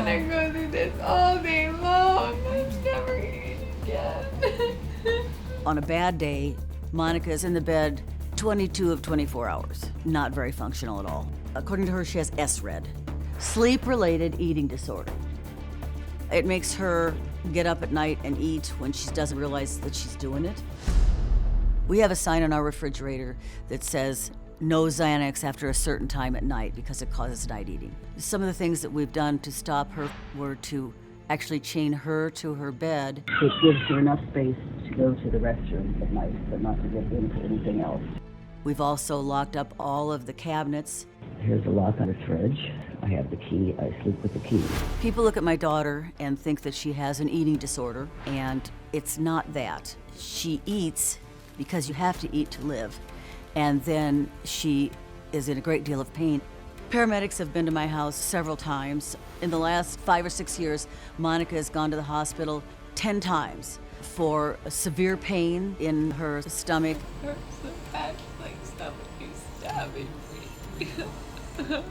gonna go through this all day long. I'm never eating again. On a bad day, Monica's in the bed 22 of 24 hours. Not very functional at all. According to her, she has SRED, sleep-related eating disorder. It makes her get up at night and eat when she doesn't realize that she's doing it. We have a sign on our refrigerator that says, no Xanax after a certain time at night because it causes night eating. Some of the things that we've done to stop her were to actually chain her to her bed. It gives her enough space to go to the restroom at night, but not to get into anything else. We've also locked up all of the cabinets. Here's a lock on the fridge. I have the key. I sleep with the key. People look at my daughter and think that she has an eating disorder, and it's not that. She eats because you have to eat to live, and then she is in a great deal of pain. Paramedics have been to my house several times. In the last 5 or 6 years, Monica has gone to the hospital 10 times for severe pain in her stomach. It hurts so bad, like somebody stabbing me.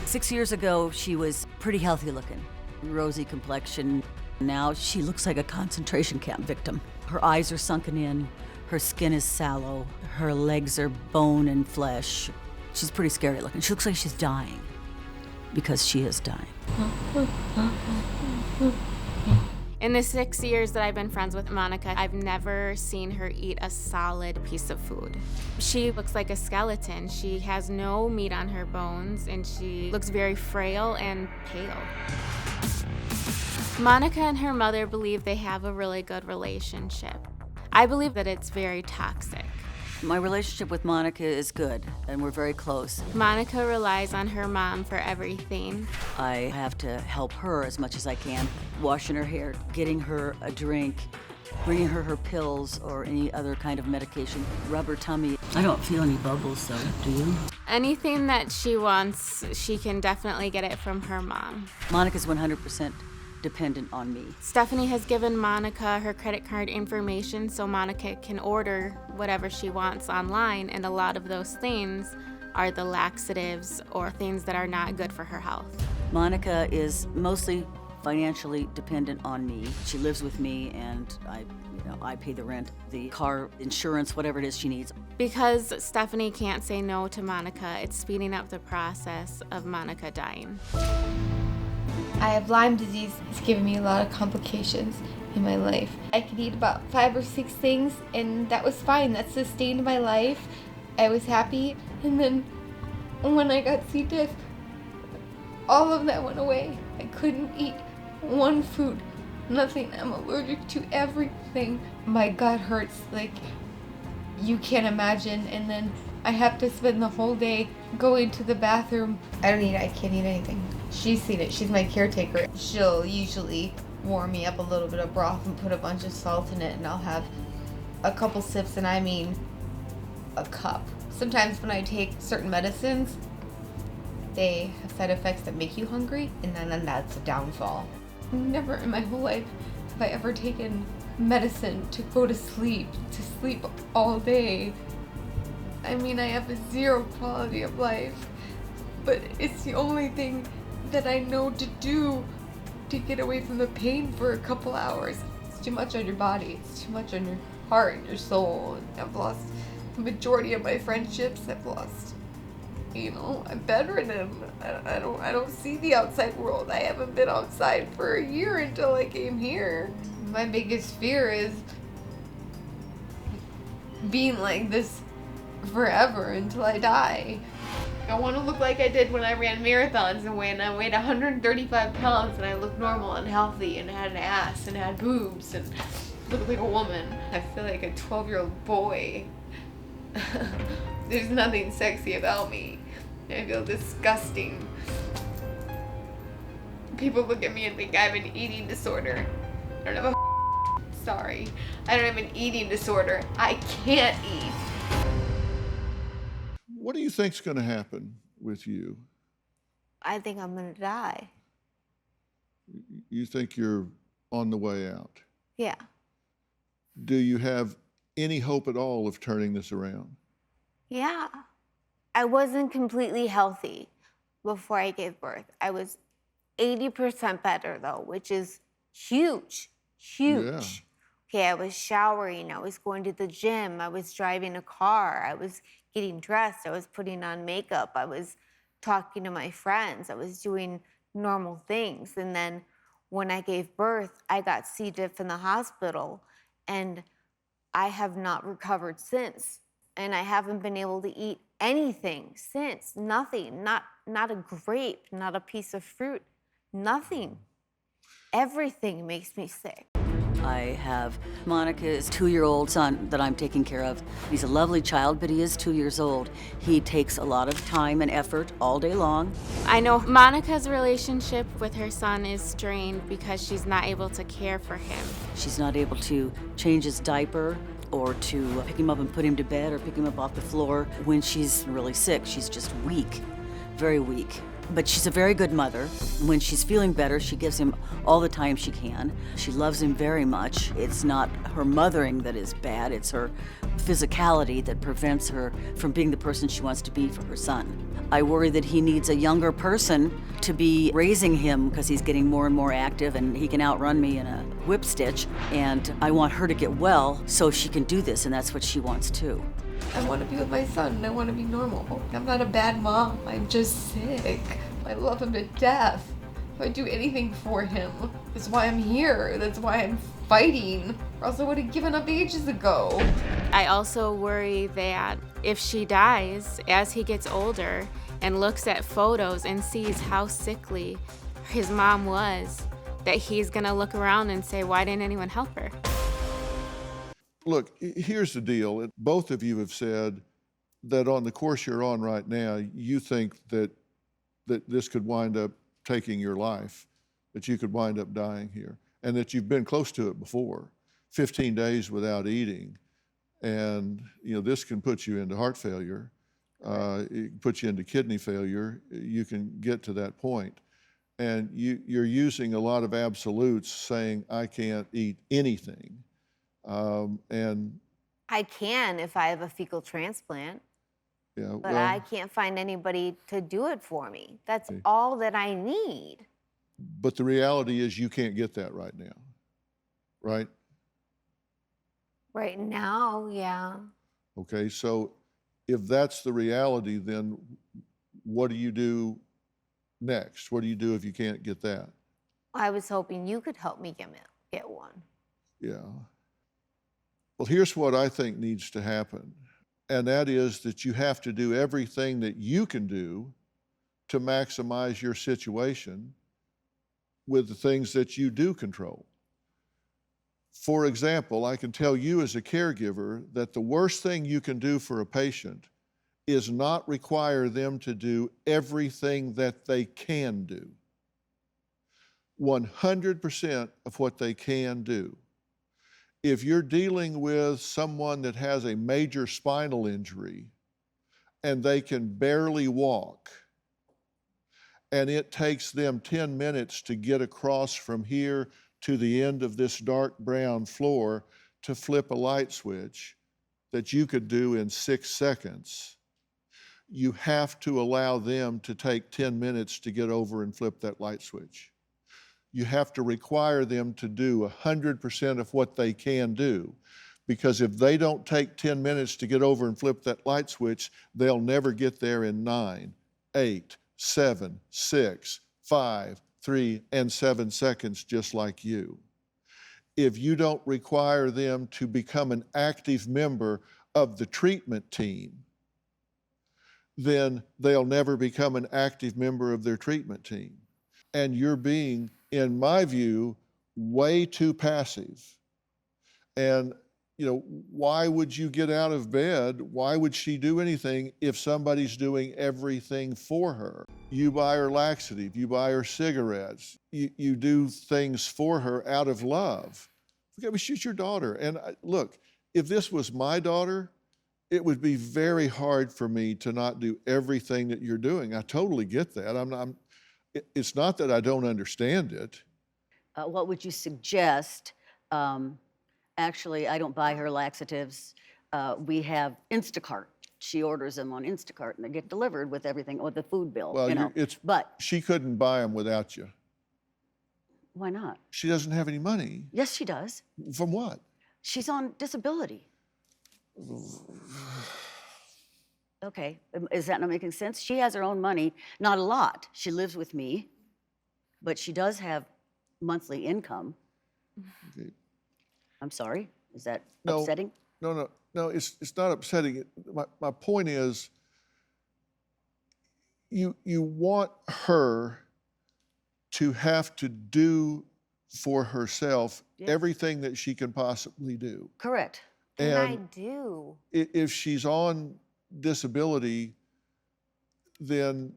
6 years ago, she was pretty healthy looking, rosy complexion. Now she looks like a concentration camp victim. Her eyes are sunken in, her skin is sallow, her legs are bone and flesh. She's pretty scary looking. She looks like she's dying because she is dying. In the 6 years that I've been friends with Monica, I've never seen her eat a solid piece of food. She looks like a skeleton. She has no meat on her bones, and she looks very frail and pale. Monica and her mother believe they have a really good relationship. I believe that it's very toxic. My relationship with Monica is good, and we're very close. Monica relies on her mom for everything. I have to help her as much as I can, washing her hair, getting her a drink, bringing her her pills or any other kind of medication, rub her tummy. I don't feel any bubbles, though, do you? Anything that she wants, she can definitely get it from her mom. Monica's 100% dependent on me. Stephanie has given Monica her credit card information so Monica can order whatever she wants online, and a lot of those things are the laxatives or things that are not good for her health. Monica is mostly financially dependent on me. She lives with me, and I pay the rent, the car insurance, whatever it is she needs. Because Stephanie can't say no to Monica, it's speeding up the process of Monica dying. I have Lyme disease. It's given me a lot of complications in my life. I could eat about 5 or 6 things, and that was fine. That sustained my life. I was happy. And then when I got C-diff, all of that went away. I couldn't eat one food. Nothing. I'm allergic to everything. My gut hurts like you can't imagine. And then I have to spend the whole day going to the bathroom. I can't eat anything. She's seen it. She's my caretaker. She'll usually warm me up a little bit of broth and put a bunch of salt in it, and I'll have a couple sips, and I mean a cup. Sometimes when I take certain medicines, they have side effects that make you hungry, and then that's a downfall. Never in my whole life have I ever taken medicine to go to sleep all day. I mean, I have a 0 quality of life, but it's the only thing that I know to do to get away from the pain for a couple hours. It's too much on your body, it's too much on your heart and your soul. And I've lost the majority of my friendships. I've lost, I'm bedridden. I don't see the outside world. I haven't been outside for a year until I came here. My biggest fear is being like this forever until I die. I want to look like I did when I ran marathons, and when I weighed 135 pounds and I looked normal and healthy and had an ass and had boobs and looked like a woman. I feel like a 12-year-old boy. There's nothing sexy about me. I feel disgusting. People look at me and think I have an eating disorder. I don't have a sorry. I don't have an eating disorder. I can't eat. What do you think's going to happen with you? I think I'm going to die. You think you're on the way out? Yeah. Do you have any hope at all of turning this around? Yeah. I wasn't completely healthy before I gave birth. I was 80% better though, which is huge, huge. Yeah. Okay, I was showering, I was going to the gym, I was driving a car, I was getting dressed, I was putting on makeup, I was talking to my friends, I was doing normal things. And then when I gave birth, I got C-diff in the hospital, and I have not recovered since. And I haven't been able to eat anything since. Nothing, not a grape, not a piece of fruit, nothing. Everything makes me sick. I have Monica's 2-year-old son that I'm taking care of. He's a lovely child, but he is 2 years old. He takes a lot of time and effort all day long. I know Monica's relationship with her son is strained because she's not able to care for him. She's not able to change his diaper or to pick him up and put him to bed or pick him up off the floor when she's really sick. She's just weak, very weak. But she's a very good mother. When she's feeling better, she gives him all the time she can. She loves him very much. It's not her mothering that is bad, it's her physicality that prevents her from being the person she wants to be for her son. I worry that he needs a younger person to be raising him because he's getting more and more active and he can outrun me in a whip stitch. And I want her to get well so she can do this, and that's what she wants too. I want to be with my son and I want to be normal. I'm not a bad mom. I'm just sick. I love him to death. I'd do anything for him. That's why I'm here. That's why I'm fighting. Or else I would have given up ages ago. I also worry that if she dies as he gets older and looks at photos and sees how sickly his mom was, that he's gonna look around and say, why didn't anyone help her? Look, here's the deal. Both of you have said that on the course you're on right now, you think that this could wind up taking your life, that you could wind up dying here, and that you've been close to it before, 15 days without eating. And this can put you into heart failure, it can put you into kidney failure. You can get to that point. And you're using a lot of absolutes saying, I can't eat anything. And I can if I have a fecal transplant, yeah, but I can't find anybody to do it for me. That's all that I need. But the reality is you can't get that right now, right? Right now, yeah. Okay, so if that's the reality, then what do you do next? What do you do if you can't get that? I was hoping you could help me get one. Yeah. Well, here's what I think needs to happen, and that is that you have to do everything that you can do to maximize your situation with the things that you do control. For example, I can tell you as a caregiver that the worst thing you can do for a patient is not require them to do everything that they can do. 100% of what they can do. If you're dealing with someone that has a major spinal injury and they can barely walk, and it takes them 10 minutes to get across from here to the end of this dark brown floor to flip a light switch that you could do in 6 seconds, you have to allow them to take 10 minutes to get over and flip that light switch. You have to require them to do 100% of what they can do, because if they don't take 10 minutes to get over and flip that light switch, they'll never get there in 9, 8, 7, 6, 5, 3, and 7 seconds, just like you. If you don't require them to become an active member of the treatment team, then they'll never become an active member of their treatment team. And you're being, in my view, way too passive. And why would you get out of bed? Why would she do anything if somebody's doing everything for her? You buy her laxative, you buy her cigarettes, you do things for her out of love. Okay, but she's your daughter. And look, if this was my daughter, it would be very hard for me to not do everything that you're doing. I totally get that. It's not that I don't understand it. What would you suggest? Actually, I don't buy her laxatives. We have Instacart. She orders them on Instacart, and they get delivered with everything, with the food bill. Well, but she couldn't buy them without you. Why not? She doesn't have any money. Yes, she does. From what? She's on disability. Okay, is that not making sense? She has her own money, not a lot. She lives with me, but she does have monthly income. Okay. I'm sorry, is that No, upsetting? No, it's not upsetting. My point is, you want her to have to do for herself Yes. everything that she can possibly do. Correct. And I And do. if she's on disability, then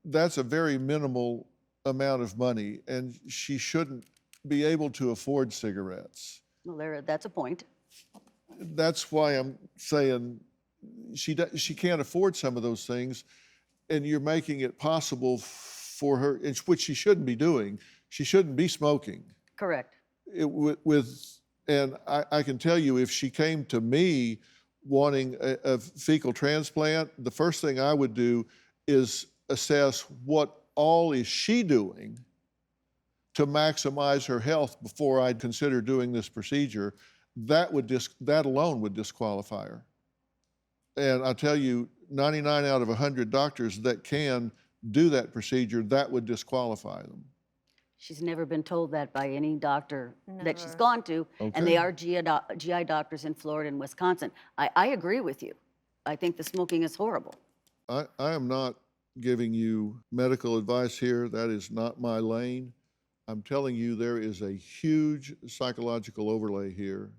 that's a very minimal amount of money, and she shouldn't be able to afford cigarettes. Well, that's a point. That's why I'm saying she can't afford some of those things, and you're making it possible for her, which she shouldn't be doing. She shouldn't be smoking. Correct. And I can tell you, if she came to me wanting a fecal transplant, the first thing I would do is assess what all is she doing to maximize her health before I'd consider doing this procedure. That alone would disqualify her. And I tell you, 99 out of 100 doctors that can do that procedure, that would disqualify them. She's never been told that by any doctor that she's Never. gone to, and they Okay. are GI doctors in Florida and Wisconsin. I agree with you. I think the smoking is horrible. I am not giving you medical advice here. That is not my lane. I'm telling you, there is a huge psychological overlay here,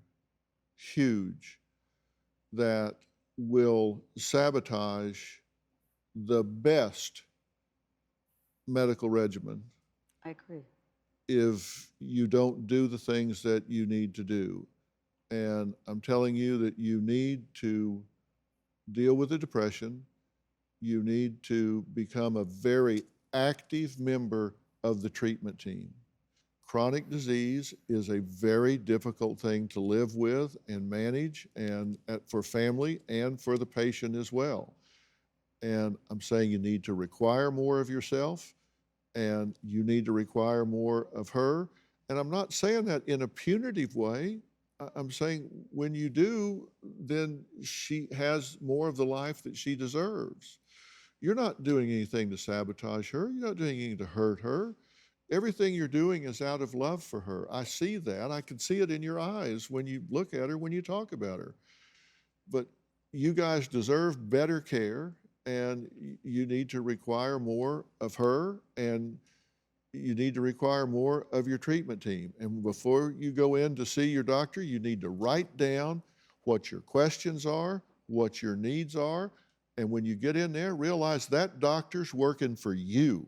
huge, that will sabotage the best medical regimen I agree. if you don't do the things that you need to do. And I'm telling you that you need to deal with the depression. You need to become a very active member of the treatment team. Chronic disease is a very difficult thing to live with and manage, and for family and for the patient as well. And I'm saying you need to require more of yourself, and you need to require more of her. And I'm not saying that in a punitive way. I'm saying when you do, then she has more of the life that she deserves. You're not doing anything to sabotage her. You're not doing anything to hurt her. Everything you're doing is out of love for her. I see that. I can see it in your eyes when you look at her, when you talk about her. But you guys deserve better care, and you need to require more of her, and you need to require more of your treatment team. And before you go in to see your doctor, you need to write down what your questions are, what your needs are. And when you get in there, realize that doctor's working for you.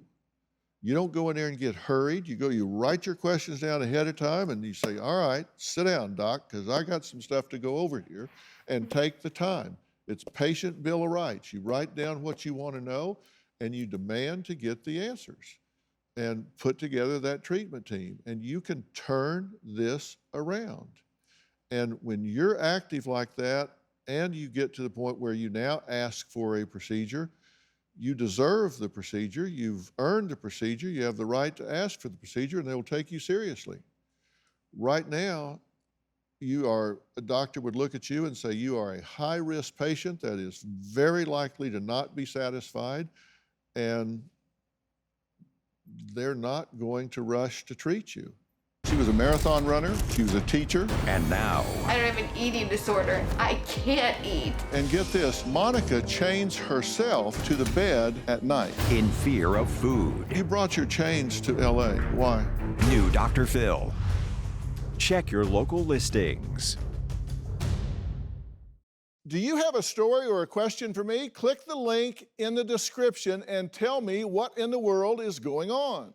You don't go in there and get hurried. You write your questions down ahead of time, and you say, all right, sit down, doc, because I got some stuff to go over here, and take the time. It's patient bill of rights. You write down what you want to know, and you demand to get the answers, and put together that treatment team. And you can turn this around. And when you're active like that, and you get to the point where you now ask for a procedure, you deserve the procedure, you've earned the procedure, you have the right to ask for the procedure, and they will take you seriously. Right now, a doctor would look at you and say you are a high-risk patient that is very likely to not be satisfied, and they're not going to rush to treat you. She was a marathon runner, she was a teacher. And now, I don't have an eating disorder. I can't eat. And get this, Monica chains herself to the bed at night. in fear of food. You brought your chains to LA, why? New Dr. Phil. Check your local listings. Do you have a story or a question for me? Click the link in the description and tell me what in the world is going on.